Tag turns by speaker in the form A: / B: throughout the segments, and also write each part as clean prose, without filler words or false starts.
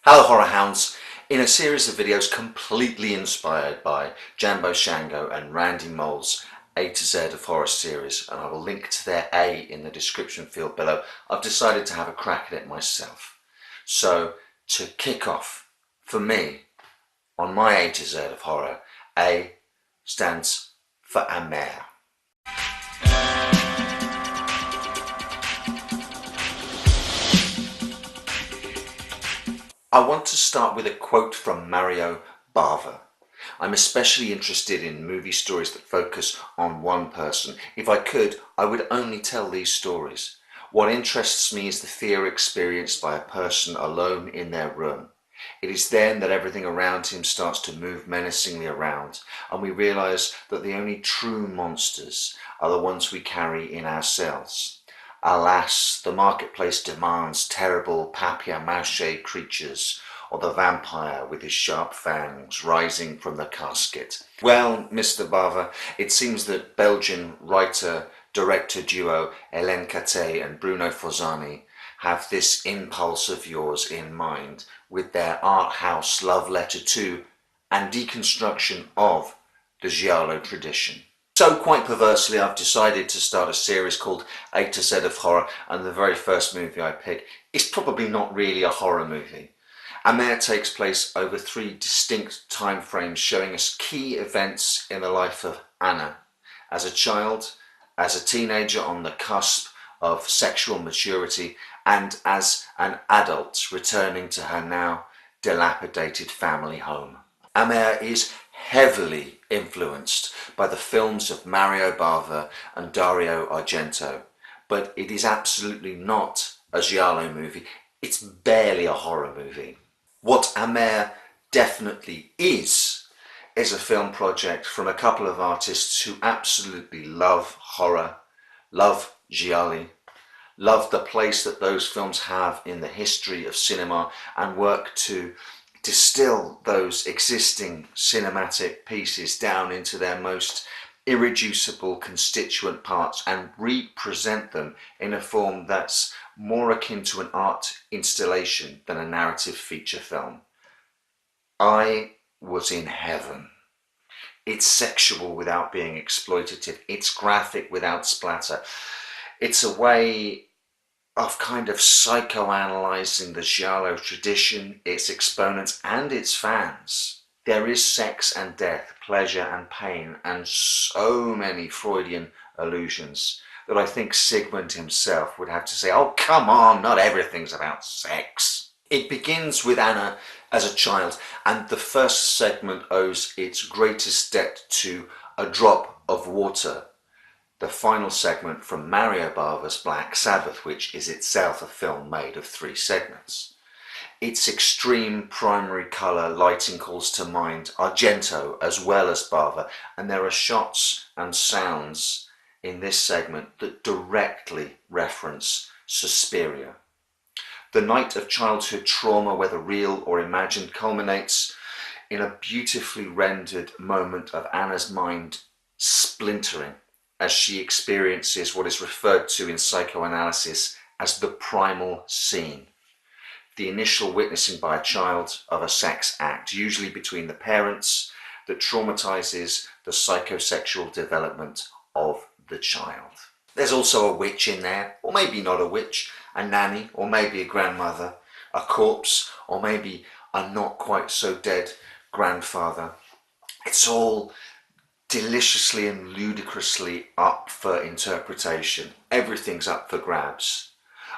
A: Hello Horror Hounds! In a series of videos completely inspired by Jambo Shango and Randy Mole's A to Z of Horror series, and I will link to their A in the description field below, I've decided to have a crack at it myself. So, to kick off, for me, on my A to Z of horror, A stands for Amer. I want to start with a quote from Mario Bava. I'm especially interested in movie stories that focus on one person. If I could, I would only tell these stories. What interests me is the fear experienced by a person alone in their room. It is then that everything around him starts to move menacingly around, and we realize that the only true monsters are the ones we carry in ourselves. Alas, the marketplace demands terrible papier-mâché creatures, or the vampire with his sharp fangs rising from the casket. Well, Mr. Bava, it seems that Belgian writer-director duo Hélène Cattet and Bruno Forzani have this impulse of yours in mind with their art house love letter to and deconstruction of the giallo tradition. So quite perversely, I've decided to start a series called A to Z of Horror, and the very first movie I pick is probably not really a horror movie. Amer takes place over 3 distinct time frames, showing us key events in the life of Anna, as a child, as a teenager on the cusp of sexual maturity, and as an adult returning to her now dilapidated family home. Amer is heavily influenced by the films of Mario Bava and Dario Argento, but it is absolutely not a giallo movie. It's barely a horror movie. What Amer definitely is a film project from a couple of artists who absolutely love horror, love gialli, love the place that those films have in the history of cinema, and work to distill those existing cinematic pieces down into their most irreducible constituent parts and represent them in a form that's more akin to an art installation than a narrative feature film. I was in heaven. It's sexual without being exploitative. It's graphic without splatter. It's a way of kind of psychoanalyzing the giallo tradition, its exponents and its fans. There is sex and death, pleasure and pain, and so many Freudian allusions that I think Sigmund himself would have to say, oh come on, not everything's about sex. It begins with Anna as a child, and the first segment owes its greatest debt to A Drop of Water, the final segment from Mario Bava's Black Sabbath, which is itself a film made of 3 segments. Its extreme primary colour lighting calls to mind Argento as well as Bava, and there are shots and sounds in this segment that directly reference Suspiria. The night of childhood trauma, whether real or imagined, culminates in a beautifully rendered moment of Anna's mind splintering as she experiences what is referred to in psychoanalysis as the primal scene, the initial witnessing by a child of a sex act, usually between the parents, that traumatizes the psychosexual development of the child. There's also a witch in there, or maybe not a witch, a nanny, or maybe a grandmother, a corpse, or maybe a not quite so dead grandfather. It's all deliciously and ludicrously up for interpretation. Everything's up for grabs.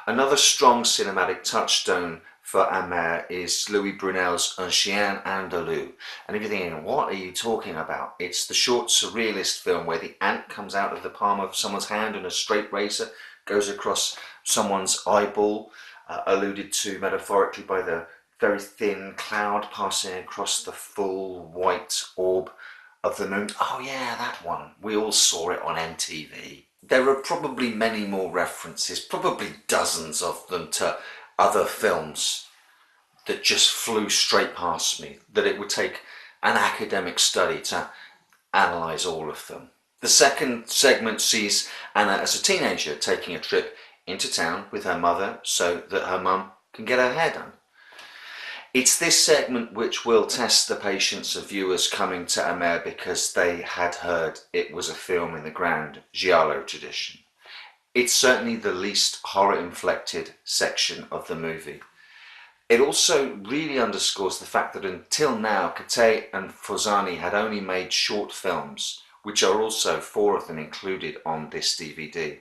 A: Another strong cinematic touchstone for Amer is Louis Brunel's Un Chien Andalou. And if you're thinking, what are you talking about? It's the short surrealist film where the ant comes out of the palm of someone's hand and a straight razor goes across someone's eyeball, alluded to metaphorically by the very thin cloud passing across the full white orb of the moon. Oh yeah, that one. We all saw it on MTV. There are probably many more references, probably dozens of them, to other films that just flew straight past me, that it would take an academic study to analyse all of them. The second segment sees Anna as a teenager taking a trip into town with her mother so that her mum can get her hair done. It's this segment which will test the patience of viewers coming to Amer because they had heard it was a film in the grand giallo tradition. It's certainly the least horror-inflected section of the movie. It also really underscores the fact that until now, Kate and Forzani had only made short films, which are also 4 of them included on this DVD.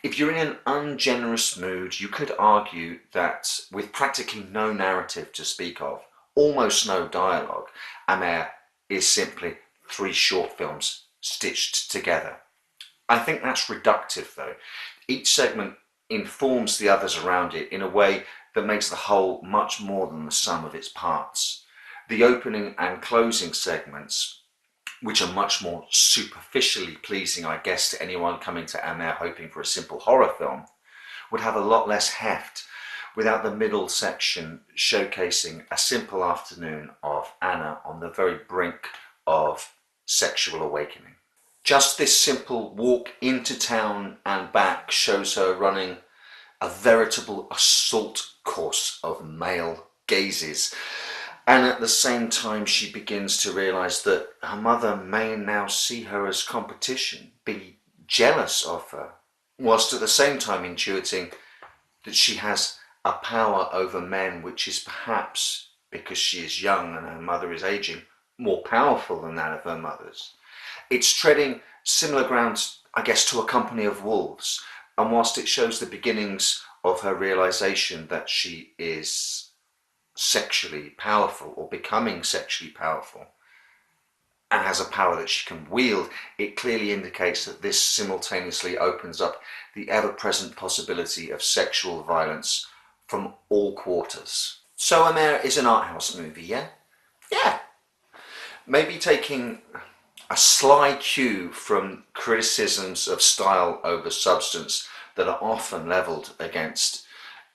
A: If you're in an ungenerous mood, you could argue that with practically no narrative to speak of, almost no dialogue, Amer is simply 3 short films stitched together. I think that's reductive though. Each segment informs the others around it in a way that makes the whole much more than the sum of its parts. The opening and closing segments, which are much more superficially pleasing, I guess, to anyone coming to Amer hoping for a simple horror film, would have a lot less heft without the middle section showcasing a simple afternoon of Anna on the very brink of sexual awakening. Just this simple walk into town and back shows her running a veritable assault course of male gazes. And at the same time, she begins to realise that her mother may now see her as competition, be jealous of her, whilst at the same time intuiting that she has a power over men which is perhaps, because she is young and her mother is aging, more powerful than that of her mother's. It's treading similar grounds, I guess, to A Company of Wolves, and whilst it shows the beginnings of her realisation that she is sexually powerful or becoming sexually powerful and has a power that she can wield, it clearly indicates that this simultaneously opens up the ever-present possibility of sexual violence from all quarters. So Amer is an art house movie, yeah? Yeah. Maybe taking a sly cue from criticisms of style over substance that are often levelled against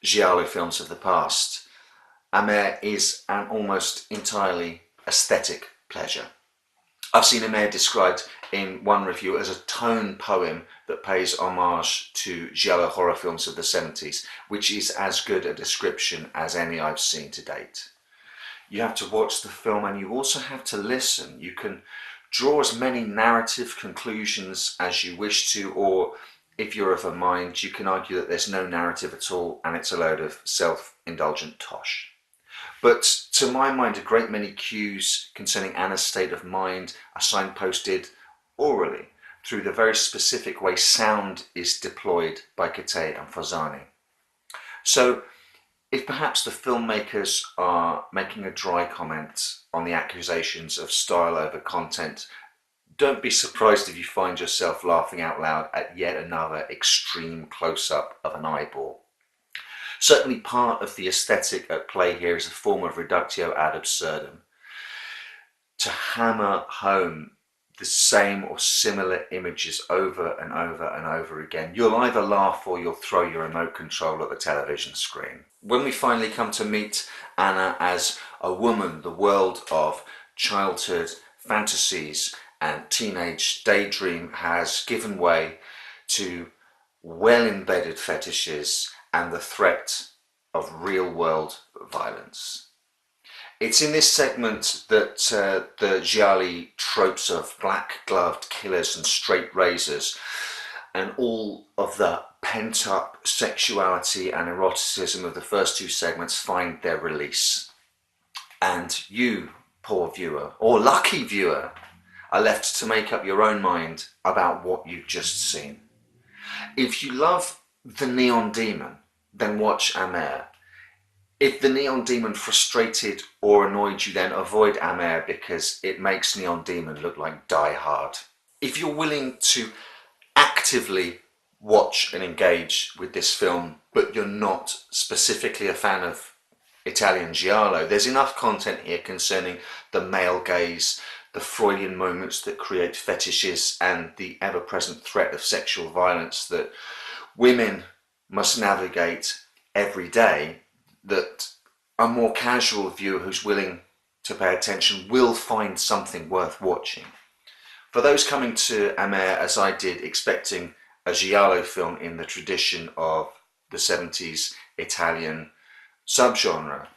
A: giallo films of the past. Amer is an almost entirely aesthetic pleasure. I've seen Amer described in one review as a tone poem that pays homage to giallo horror films of the 70s, which is as good a description as any I've seen to date. You have to watch the film and you also have to listen. You can draw as many narrative conclusions as you wish to, or if you're of a mind, you can argue that there's no narrative at all and it's a load of self-indulgent tosh. But to my mind, a great many cues concerning Anna's state of mind are signposted orally through the very specific way sound is deployed by Kate and Forzani. So if perhaps the filmmakers are making a dry comment on the accusations of style over content, don't be surprised if you find yourself laughing out loud at yet another extreme close-up of an eyeball. Certainly part of the aesthetic at play here is a form of reductio ad absurdum. To hammer home the same or similar images over and over and over again. You'll either laugh or you'll throw your remote control at the television screen. When we finally come to meet Anna as a woman, the world of childhood fantasies and teenage daydream has given way to well-embedded fetishes and the threat of real-world violence. It's in this segment that the gialli tropes of black-gloved killers and straight razors and all of the pent-up sexuality and eroticism of the first 2 segments find their release. And you, poor viewer, or lucky viewer, are left to make up your own mind about what you've just seen. If you love the Neon Demon, then watch Amer. If the Neon Demon frustrated or annoyed you, then avoid Amer because it makes Neon Demon look like Die Hard. If you're willing to actively watch and engage with this film, but you're not specifically a fan of Italian giallo, there's enough content here concerning the male gaze, the Freudian moments that create fetishes, and the ever-present threat of sexual violence that women must navigate every day, that a more casual viewer who's willing to pay attention will find something worth watching. For those coming to Amer, as I did, expecting a giallo film in the tradition of the 70s Italian subgenre,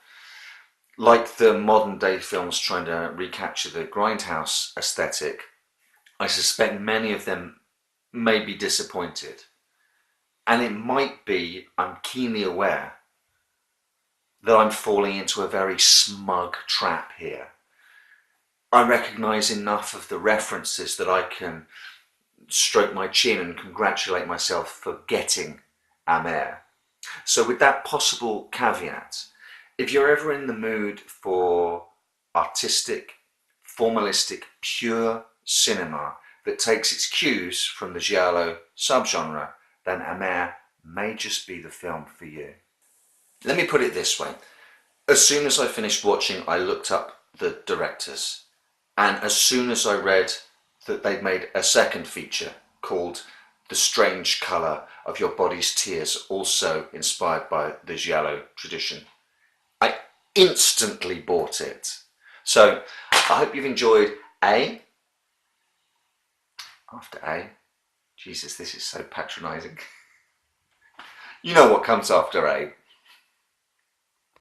A: Like the modern day films trying to recapture the grindhouse aesthetic, I suspect many of them may be disappointed. And it might be, I'm keenly aware, that I'm falling into a very smug trap here. I recognise enough of the references that I can stroke my chin and congratulate myself for getting Amer. So with that possible caveat, if you're ever in the mood for artistic, formalistic, pure cinema that takes its cues from the giallo subgenre, then Amer may just be the film for you. Let me put it this way. As soon as I finished watching, I looked up the directors. And as soon as I read that they'd made a second feature called The Strange Colour of Your Body's Tears, also inspired by the giallo tradition, I instantly bought it. So I hope you've enjoyed A. After A. Jesus, this is so patronising. You know what comes after A.